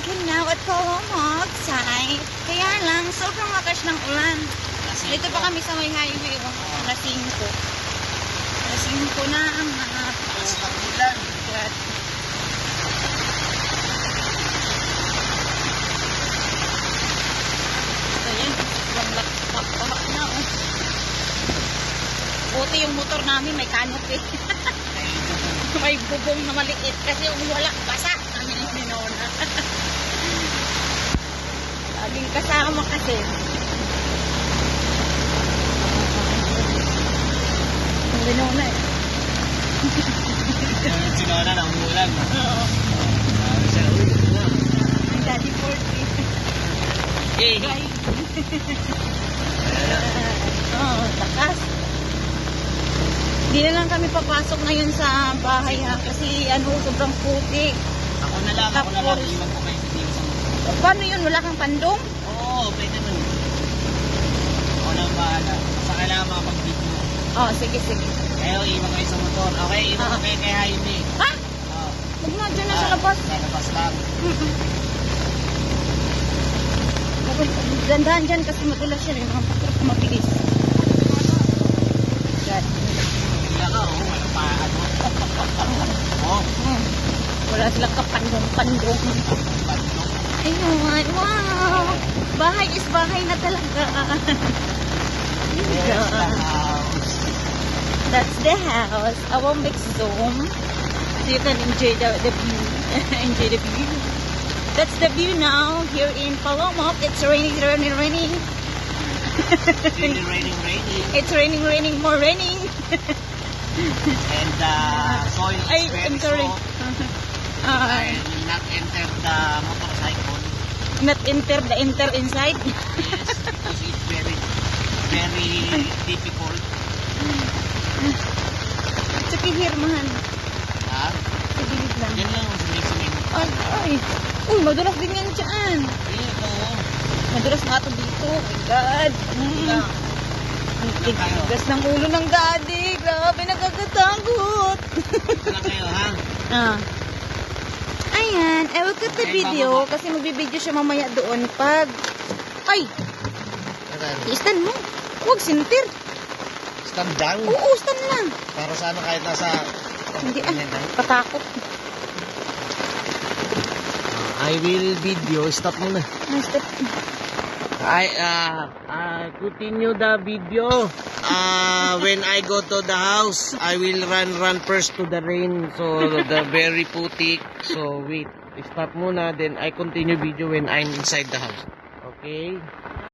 can now at Palomog side. Kaya lang, sobrang lakas ng ulan. Dito pa kami sa may highway. Alas 5. Alas 5 na ang mga ulan. So yan, wala na oh. Buti yung motor namin may canopy. May bubong na maliit kasi yung wala basa namin yung Winona. Laging kasama kasi. Yung Winona eh. Yung sinona ng ulan. Oo. Ang Daddy 40. Eh. Oo, takas. Hindi na lang kami papasok ngayon sa bahay ha kasi sobrang puti. Ako na lang. Iwan ko kayo sa dito sa motor. Paano yun? Wala kang pandong? Oo, pwede nun. Ako na bahala. Basta kailangan makapag-video. Oo, sige. Kayo, iwan kayo sa motor. Okay, iwan ko kayo kay Jaime. Ha? Oo. Huwag na, dyan na sa labas. Sa labas lang. Dandahan dyan kasi madulas yan. Yung mga motor ko mabilis. Yan. Hindi ka, walang paano. Oo. Wala silang kapandong. Bandok. Ayun, wow. Bahay is bahay na talaga. There's the house. That's the house. I will make zoom so you can enjoy the view. Enjoy the view. That's the view now here in Palomog. It's raining. It's really raining. It's raining, more raining. And the soil is Ay, very I'm sorry. soft. I will not enter the motorcycle. Not enter inside. Yes, because it's very, very difficult. It's okay here, mahal. Ha? Sa gilid lang. Yan lang ang sumisiming. Ay. Uy, madulas din yan dyan. Ito. Madulas nga ito dito. Oh my God. Lang. Tigas ng ulo ng daddy. Grabe, nakakatakot. Ito lang kayo, ha? Ayan, I will cut the Okay, video bababa. kasi magbibideo siya mamaya doon pag... Ay, stand mo. Huwag sintir. Stand down. Oo, stand lang. Para sana kahit nasa... Hindi patakot. I will video. Stop muna. Stop. I continue the video. When I go to the house, I will run first to the rain. So the very putik. So wait, stop muna. Then I continue video when I'm inside the house. Okay.